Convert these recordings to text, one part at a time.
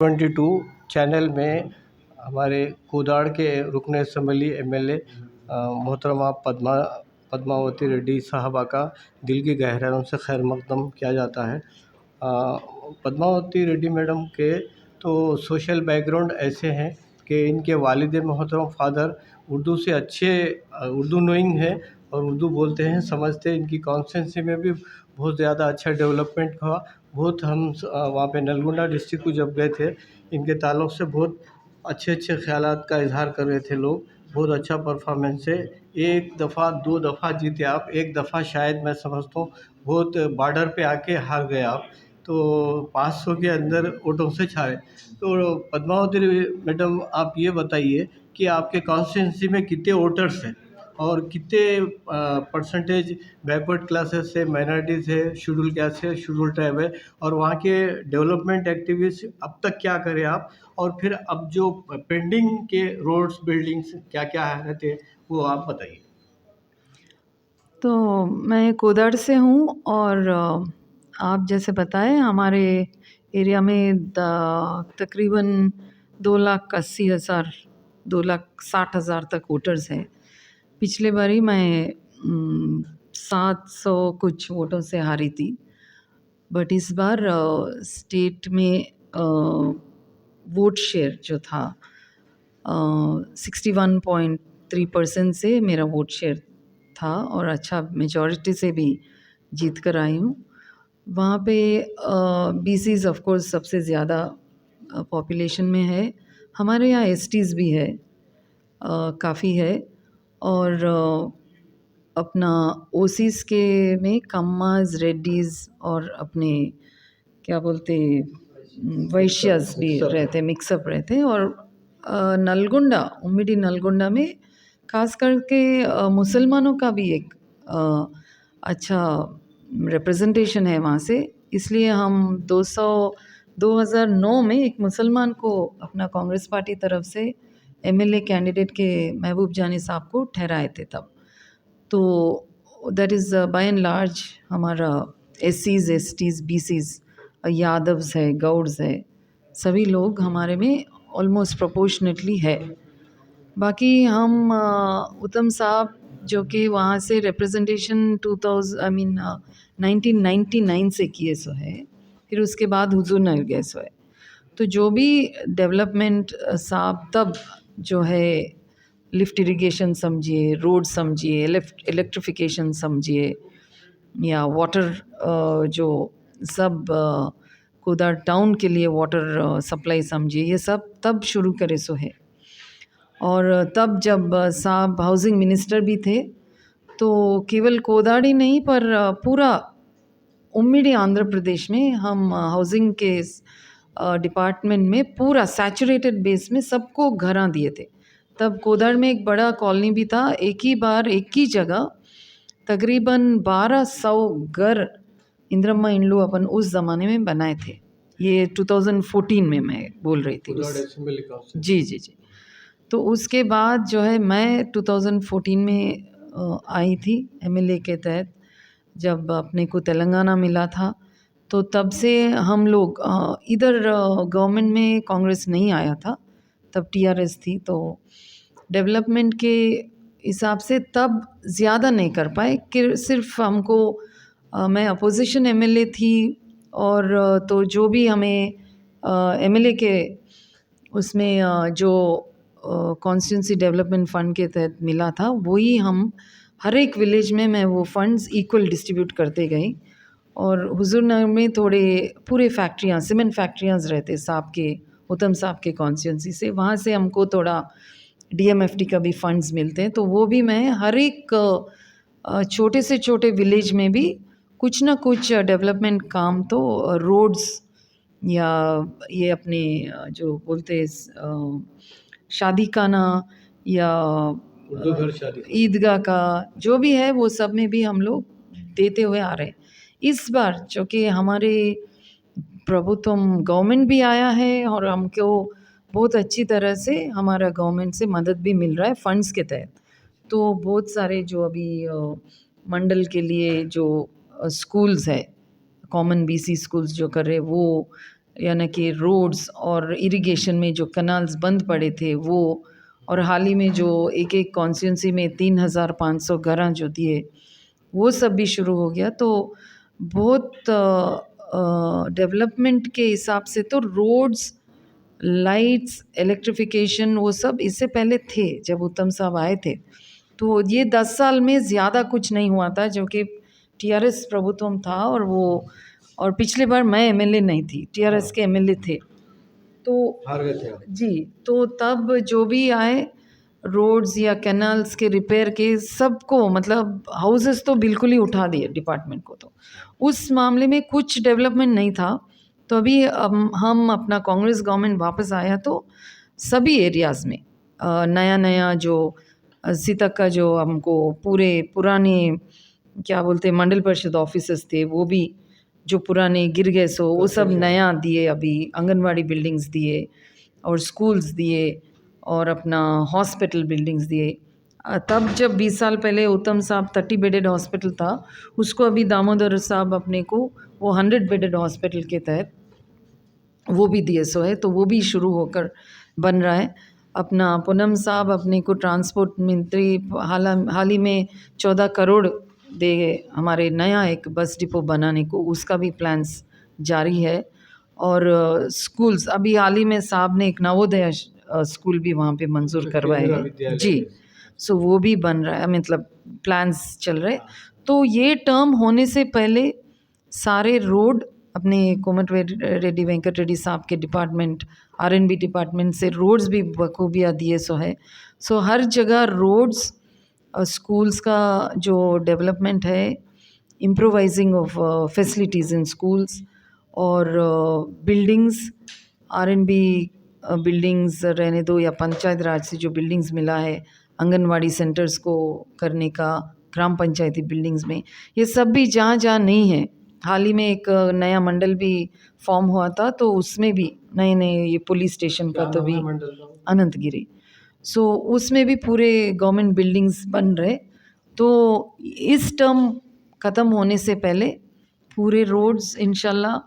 22 channel में हमारे कोदाड़ के रुकन असम्बली एमएलए मोहतरमा पद्मावती रेड्डी साहबा का दिल की गहराइयों से खैर मकदम किया जाता है। पद्मावती रेड्डी मैडम के तो सोशल बैकग्राउंड ऐसे हैं कि इनके वालिद मोहतरम फादर उर्दू से अच्छे उर्दू नोइंग है और उर्दू बोलते हैं, समझते हैं। इनकी कॉन्स्टिट्यूंसी में भी बहुत ज़्यादा अच्छा डेवलपमेंट हुआ। बहुत हम वहाँ पे नलगुंडा डिस्ट्रिक्ट को जब गए थे, इनके ताल्लुक़ से बहुत अच्छे अच्छे ख़यालात का इज़हार कर रहे थे लोग। बहुत अच्छा परफॉर्मेंस है। एक दफ़ा 2 दफ़ा जीते आप, एक दफ़ा शायद मैं समझता हूँ बहुत बॉर्डर पे आके हार गए आप, तो 500 के अंदर वोटों से हारे। तो पद्मावती मैडम आप ये बताइए कि आपके कॉन्स्टिट्यूंसी में कितने वोटर्स हैं और कितने परसेंटेज बैकवर्ड क्लासेस से, माइनॉरिटीज़ है, शेड्यूल कास्ट है, शेड्यूल ट्राइब है, और वहाँ के डेवलपमेंट एक्टिविटीज़ अब तक क्या करें आप, और फिर अब जो पेंडिंग के रोड्स बिल्डिंग्स क्या क्या रहते हैं वो आप बताइए। तो मैं कोदाड़ से हूँ और आप जैसे बताएं हमारे एरिया में तकरीबन 2,80,000 2,60,000 तक वोटर्स हैं। पिछले बारी मैं 700 कुछ वोटों से हारी थी, बट इस बार स्टेट में वोट शेयर जो था 61.3% से मेरा वोट शेयर था और अच्छा मेजॉरिटी से भी जीत कर आई हूँ। वहाँ पे बीसीज ऑफ कोर्स सबसे ज़्यादा पॉपुलेशन में है। हमारे यहाँ एसटीज़ भी है, काफ़ी है। और अपना ओसीस के में कम्माज, रेड्डीज़ और अपने क्या बोलते वैश्यास भी रहते, मिक्सअप रहते। और नलगुंडा, उम्मीडी नलगुंडा में खास करके मुसलमानों का भी एक अच्छा रिप्रेजेंटेशन है वहाँ से। इसलिए हम 2009 में एक मुसलमान को अपना कांग्रेस पार्टी तरफ से एमएलए कैंडिडेट के महबूब जानी साहब को ठहराए थे तब। तो that is by and large हमारा एससीज़, एसटीज़, बीसीज़, यादव्स है, गौड्स है, सभी लोग हमारे में ऑलमोस्ट प्रोपोर्शनेटली है। बाकी हम उत्तम साहब जो कि वहाँ से रिप्रेजेंटेशन 1999 से किए सो है, फिर उसके बाद हुजूर नगर गए सो है। तो जो भी डेवलपमेंट साहब तब जो है लिफ्ट इरिगेशन समझिए, रोड समझिए, इलेक्ट्रिफिकेशन समझिए, या वाटर जो सब कोदाड़ टाउन के लिए वाटर सप्लाई समझिए, ये सब तब शुरू करे सो है। और तब जब साहब हाउसिंग मिनिस्टर भी थे तो केवल कोदाड़ ही नहीं पर पूरा उम्मीडी आंध्र प्रदेश में हम हाउसिंग के डिपार्टमेंट में पूरा सैचुरेटेड बेस में सबको घरा दिए थे। तब कोदाड़ में एक बड़ा कॉलोनी भी था, एक ही बार एक ही जगह तकरीबन 1200 घर इंदिरम्मा इंड्लू अपन उस ज़माने में बनाए थे। ये 2014 में मैं बोल रही थी जी जी जी। तो उसके बाद जो है मैं 2014 में आई थी एमएलए के तहत, जब अपने को तेलंगाना मिला था। तो तब से हम लोग इधर गवर्नमेंट में कांग्रेस नहीं आया था, तब टीआरएस थी। तो डेवलपमेंट के हिसाब से तब ज़्यादा नहीं कर पाए कि सिर्फ हमको मैं अपोजिशन एमएलए थी और तो जो भी हमें एमएलए के उसमें जो कॉन्स्टिट्यूंसी डेवलपमेंट फ़ंड के तहत मिला था वही हम हर एक विलेज में मैं वो फंड्स इक्वल डिस्ट्रीब्यूट करते गई। और हुजूर नगर में थोड़े पूरे फैक्ट्रियाँ, सीमेंट फैक्ट्रियाँ रहते साहब के, उत्तम साहब के कॉन्स्टिट्यूंसी से, वहाँ से हमको थोड़ा डीएमएफटी का भी फंड्स मिलते हैं। तो वो भी मैं हर एक छोटे से छोटे विलेज में भी कुछ ना कुछ डेवलपमेंट काम, तो रोड्स या ये अपने जो बोलते हैं शादी खाना या ईदगाह का जो भी है वो सब में भी हम लोग देते हुए आ रहे हैं। इस बार जो कि हमारे प्रभुत्व गवर्नमेंट भी आया है और हमको बहुत अच्छी तरह से हमारा गवर्नमेंट से मदद भी मिल रहा है फंड्स के तहत। तो बहुत सारे जो अभी मंडल के लिए जो स्कूल्स है, कॉमन बीसी स्कूल्स जो कर रहे वो यानी कि रोड्स और इरिगेशन में जो कनाल्स बंद पड़े थे वो, और हाल ही में जो एक एक कॉन्स्टिट्यूंसी में 3,500 घरां जो दिए वो सब भी शुरू हो गया। तो बहुत डेवलपमेंट के हिसाब से तो रोड्स, लाइट्स, इलेक्ट्रिफिकेशन वो सब इससे पहले थे जब उत्तम साहब आए थे। तो ये 10 साल में ज़्यादा कुछ नहीं हुआ था, जो कि टीआरएस प्रभुत्व था। और पिछले बार मैं एमएलए नहीं थी, टीआरएस के एमएलए थे। तो हार गए थे आप। जी, तो तब जो भी आए रोड्स या कैनाल्स के रिपेयर के सबको, मतलब हाउसेस तो बिल्कुल ही उठा दिए डिपार्टमेंट को। तो उस मामले में कुछ डेवलपमेंट नहीं था। तो अभी हम अपना कांग्रेस गवर्नमेंट वापस आया तो सभी एरियाज़ में नया नया जो सीतक का जो हमको पूरे पुराने क्या बोलते हैं मंडल परिषद ऑफिसेस थे वो भी जो पुराने गिर गए सो वो सब नया दिए, अभी आंगनवाड़ी बिल्डिंग्स दिए और स्कूल्स दिए और अपना हॉस्पिटल बिल्डिंग्स दिए। तब जब 20 साल पहले उत्तम साहब 30 बेडेड हॉस्पिटल था, उसको अभी दामोदर साहब अपने को वो 100 बेडेड हॉस्पिटल के तहत वो भी दिए सो है। तो वो भी शुरू होकर बन रहा है। अपना पूनम साहब अपने को ट्रांसपोर्ट मंत्री हाल ही में 14 करोड़ दे हमारे नया एक बस डिपो बनाने को, उसका भी प्लान्स जारी है। और स्कूल्स अभी हाल ही में साहब ने एक नवोदय स्कूल भी वहाँ पे मंजूर करवाए हैं जी। सो वो भी बन रहा है, मतलब प्लान्स चल रहे। तो ये टर्म होने से पहले सारे रोड अपने कोमट रेड्डी वेंकट रेड्डी साहब के डिपार्टमेंट आरएनबी डिपार्टमेंट से रोड्स भी बखूबिया दिए सो है। सो हर जगह रोड्स, स्कूल्स का जो डेवलपमेंट है, improvising of facilities in schools और बिल्डिंग्स, आरएनबी बिल्डिंग्स रहने दो या पंचायत राज से जो बिल्डिंग्स मिला है आंगनवाड़ी सेंटर्स को करने का, ग्राम पंचायती बिल्डिंग्स में, ये सब भी जहाँ जहाँ नहीं है। हाल ही में एक नया मंडल भी फॉर्म हुआ था तो उसमें भी नए नए ये पुलिस स्टेशन का तो भी अनंतगिरी, सो उसमें भी पूरे गवर्नमेंट बिल्डिंग्स बन रहे। तो इस टर्म ख़त्म होने से पहले पूरे रोड्स इंशाल्लाह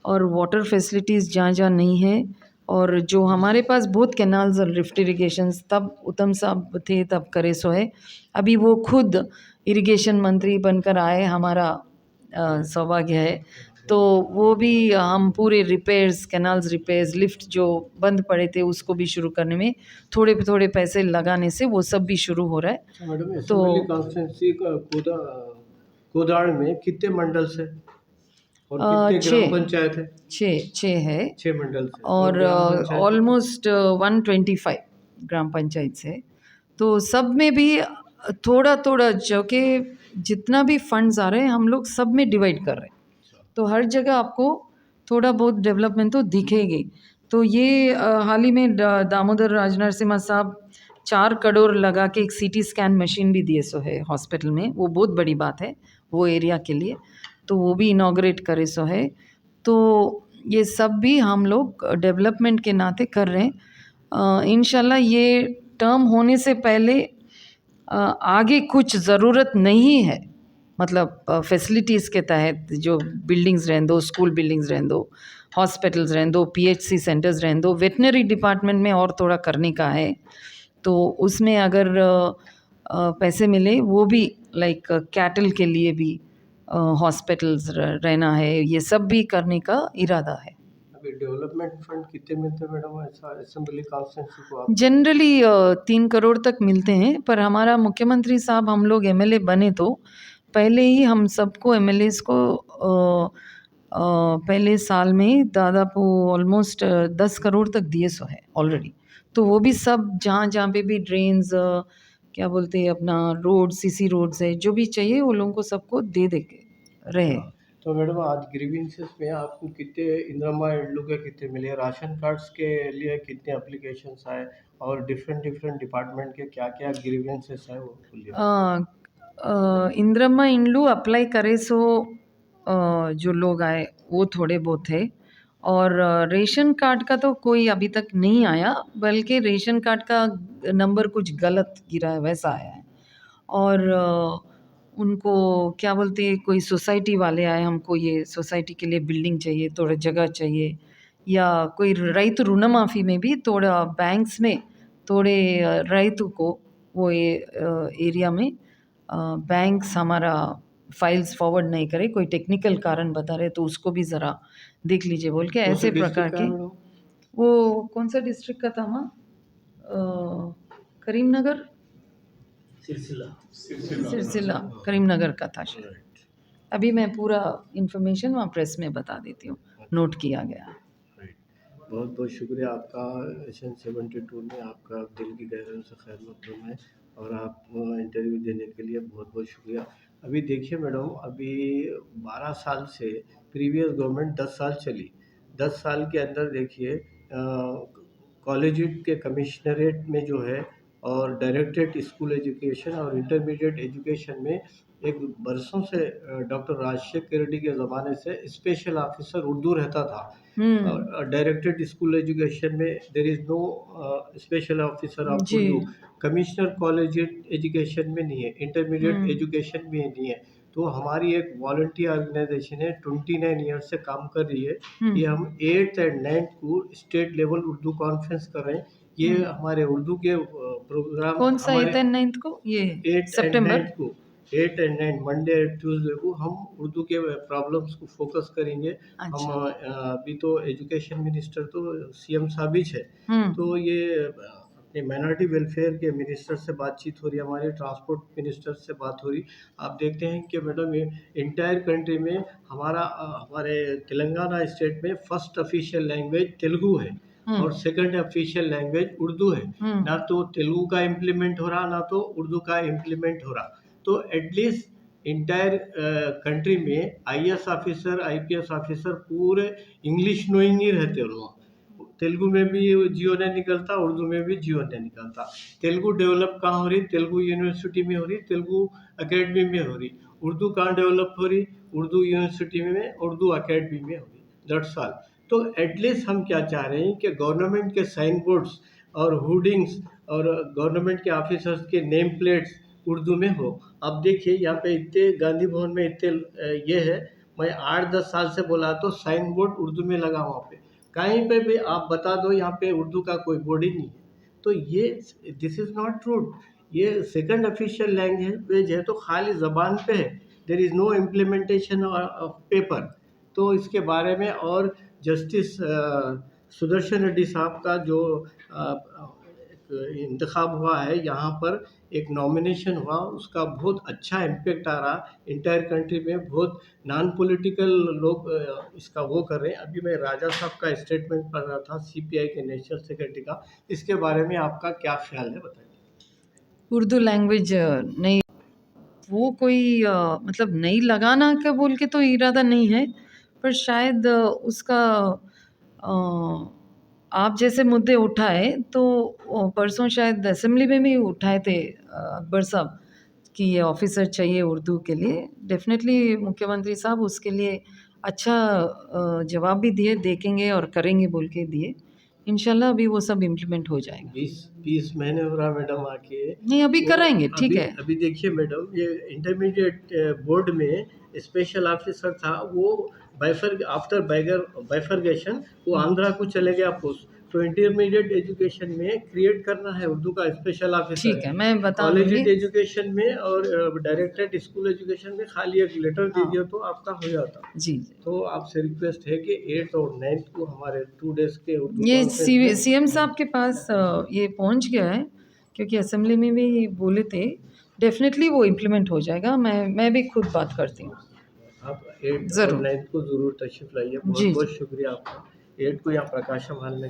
और वाटर फैसिलिटीज़ जहाँ जहाँ नहीं है, और जो हमारे पास बहुत कैनाल्स और लिफ्ट इरिगेशंस तब उत्तम साहब थे तब करे सो है। अभी वो खुद इरिगेशन मंत्री बनकर आए, हमारा सौभाग्य है। तो वो भी हम पूरे रिपेयर्स, कैनाल्स रिपेयर्स, लिफ्ट जो बंद पड़े थे उसको भी शुरू करने में थोड़े थोड़े पैसे लगाने से वो सब भी शुरू हो रहा है। मैडम तो कॉन्स्टिट्यूंसी कोदाड़ में कितने मंडल से और कितने ग्राम पंचायत है? छः है 6 मंडल से और ग्राम पंचायत ऑलमोस्ट 125 ग्राम पंचायत से। तो सब में भी थोड़ा थोड़ा जो कि जितना भी फंड्स आ रहे हैं हम लोग सब में डिवाइड कर रहे हैं। तो हर जगह आपको थोड़ा बहुत डेवलपमेंट तो दिखेगी। तो ये हाल ही में दामोदर राजनरसिम्हा साहब 4 करोड़ लगा के एक सीटी स्कैन मशीन भी दिए सो है हॉस्पिटल में, वो बहुत बड़ी बात है वो एरिया के लिए। तो वो भी इनॉग्रेट करे सो है। तो ये सब भी हम लोग डेवलपमेंट के नाते कर रहे हैं। इंशाल्लाह ये टर्म होने से पहले आगे कुछ ज़रूरत नहीं है, मतलब फैसिलिटीज़ के तहत जो बिल्डिंग्स रहने दो, स्कूल बिल्डिंग्स रहने दो, हॉस्पिटल्स रहने दो, पीएचसी सेंटर्स रहने दो, वेटनरी डिपार्टमेंट में और थोड़ा करने का है। तो उसमें अगर पैसे मिले वो भी लाइक कैटल के लिए भी हॉस्पिटल्स रहना है, ये सब भी करने का इरादा है। अभी डेवलपमेंट फंड कितने मिलते हैं मैडम ऐसा असेंबली कॉन्स्टिट्यूंसी को आप? जनरली 3 करोड़ तक मिलते हैं, पर हमारा मुख्यमंत्री साहब हम लोग एमएलए बने तो पहले ही हम सबको एमएलएस को पहले साल में दादापू ऑलमोस्ट 10 करोड़ तक दिए सो है ऑलरेडी। तो वो भी सब जहाँ जहाँ पे भी ड्रेन्स क्या बोलते हैं अपना रोड, सीसी रोड्स है, जो भी चाहिए वो लोगों को सबको दे दे के रहे। तो मैडम आज ग्रीवेंसेस में आपको कितने इंदिरा इल्लू के कितने मिले, राशन कार्ड्स के लिए कितने एप्लीकेशंस आए और डिफरेंट डिफरेंट डिपार्टमेंट के क्या क्या ग्रीवेंसेस है वो बोलिए। इंदिरम्मा इंड्लू अप्लाई करे सो जो लोग आए वो थोड़े बहुत थे, और रेशन कार्ड का तो कोई अभी तक नहीं आया, बल्कि रेशन कार्ड का नंबर कुछ गलत गिरा है वैसा आया है। और उनको क्या बोलते हैं, कोई सोसाइटी वाले आए, हमको ये सोसाइटी के लिए बिल्डिंग चाहिए, थोड़ा जगह चाहिए, या कोई రైతు రుణమాఫీ में भी थोड़ा बैंक्स में थोड़े రైతు को वो एरिया में बैंक्स हमारा फाइल्स फॉरवर्ड नहीं करे, कोई टेक्निकल कारण बता रहे तो उसको भी ज़रा देख लीजिए बोल के, ऐसे प्रकार के। वो कौन सा डिस्ट्रिक्ट का था माँ? करीमनगर, सिरसिला करीमनगर का था शायद। अभी मैं पूरा इन्फॉर्मेशन वहाँ प्रेस में बता देती हूँ, नोट किया गया। बहुत बहुत शुक्रिया आपका। एशन 72 में आपका दिल की गहराइयों से खैर मकदम है और आप इंटरव्यू देने के लिए बहुत बहुत शुक्रिया। अभी देखिए मैडम, अभी 12 साल से प्रीवियस गवर्नमेंट 10 साल चली, 10 साल के अंदर देखिए कॉलेज के कमिश्नरेट में जो है और डायरेक्टरेट स्कूल एजुकेशन और इंटरमीडिएट एजुकेशन में एक बरसों से डॉक्टर राजशेखर रेड्डी के ज़माने से स्पेशल ऑफिसर उर्दू रहता था। डायरेक्टरेट स्कूल एजुकेशन में there is no special officer of जी। उर्दू। कमिश्नर कॉलेज एजुकेशन में नहीं है, इंटरमीडिएट एजुकेशन में नहीं है। तो हमारी एक वॉलंटियर ऑर्गेनाइजेशन है, 29 ईयर से काम कर रही है। ये हम 8th और 9th को स्टेट लेवल उर्दू कॉन्फ्रेंस कर रहे हैं। ये हमारे उर्दू के प्रोग्राम कौन सा 8th and 9th को? ये 8 सितंबर। एंड 9 को, 8 एंड 9 मंडे और ट्यूसडे को हम उर्दू के प्रॉब्लम्स को फोकस करेंगे। हम अभी तो एजुकेशन मिनिस्टर तो सीएम साहब ही है, तो ये अपने माइनॉरिटी वेलफेयर के मिनिस्टर से बातचीत हो रही है, हमारे ट्रांसपोर्ट मिनिस्टर से बात हो रही। आप देखते हैं कि मैडम ये इंटायर कंट्री में हमारे तेलंगाना स्टेट में फर्स्ट ऑफिशियल लैंग्वेज तेलुगु है और सेकंड ऑफिशियल लैंग्वेज उर्दू है। ना तो तेलुगु का इम्प्लीमेंट हो रहा, ना तो उर्दू का इम्प्लीमेंट हो रहा। तो एटलीस्ट इंटायर कंट्री में आईएएस ऑफिसर, आईपीएस ऑफिसर पूरे इंग्लिश नोइंग ही रहते लोग। तेलुगु में भी जियो नहीं निकलता, उर्दू में भी जियो नहीं निकलता। तेलुगु डेवलप कहाँ हो रही? तेलुगु यूनिवर्सिटी में हो रही, तेलुगु एकेडमी में हो रही। उर्दू कहाँ डेवलप हो रही? उर्दू यूनिवर्सिटी में, उर्दू एकेडमी में हो रही। That's all. तो एटलीस्ट हम क्या चाह रहे हैं कि गवर्नमेंट के साइन बोर्ड्स और होर्डिंग्स और गवर्नमेंट के ऑफिसर्स के नेम प्लेट्स उर्दू में हो। अब देखिए यहाँ पे इतने गांधी भवन में इतने ये है, मैं 8-10 साल से बोला तो साइन बोर्ड उर्दू में लगा वहाँ पे, कहीं पे भी आप बता दो यहाँ पे उर्दू का कोई बोर्ड ही नहीं है। तो ये दिस इज़ नॉट ट्रू। ये सेकंड ऑफिशियल लैंग्वेज है तो खाली ज़बान पे है, there is no implementation of paper. तो इसके बारे में और जस्टिस सुदर्शन रेड्डी साहब का जो इंतखाब हुआ है, यहाँ पर एक नॉमिनेशन हुआ, उसका बहुत अच्छा इम्पैक्ट आ रहा। इंटायर कंट्री में बहुत नॉन पॉलिटिकल लोग इसका वो कर रहे हैं। अभी मैं राजा साहब का स्टेटमेंट पढ़ रहा था, सीपीआई के नेशनल सेक्रेटरी का। इसके बारे में आपका क्या ख्याल है, बताइए। उर्दू लैंग्वेज नहीं, वो कोई मतलब नहीं लगाना का बोल के तो इरादा नहीं है, पर शायद उसका आप जैसे मुद्दे उठाए तो परसों शायद असेंबली में भी उठाए थे अकबर साहब कि ये ऑफिसर चाहिए उर्दू के लिए। डेफिनेटली मुख्यमंत्री साहब उसके लिए अच्छा जवाब भी दिए, देखेंगे और करेंगे बोल के दिए। इंशाल्लाह अभी वो सब इम्प्लीमेंट हो जाएगा। 20 महीने हो रहा मैडम आके। नहीं अभी कराएंगे, ठीक है। अभी देखिए मैडम, ये इंटरमीडिएट बोर्ड में स्पेशल ऑफिसर था, वो आफ्टर बाइफर्गेशन वो आंध्रा को चले गया पोस्ट। तो इंटरमीडिएट एजुकेशन में क्रिएट करना है उर्दू का स्पेशल ऑफिसर। ठीक है, मैं बता कॉलेज दूंगी। एजुकेशन में और डायरेक्टरेट स्कूल एजुकेशन में खाली एक लेटर दीजिए तो आपका हो जाता। जी तो आपसे रिक्वेस्ट है कि 8th और 9th को हमारे 2 डेज के उर्दू ये कॉन्फ्रेंस में सीएम साहब के पास ये पहुंच गया है, क्योंकि असेंबली में भी बोले थे। डेफिनेटली वो इम्प्लीमेंट हो जाएगा। मैं भी खुद बात करती हूँ। आप 8th और ज़रूर। 9th को ज़रूर तशरीफ लाइए। बहुत जी, बहुत जी। शुक्रिया आपका। 8 को यहाँ प्रकाशम हॉल में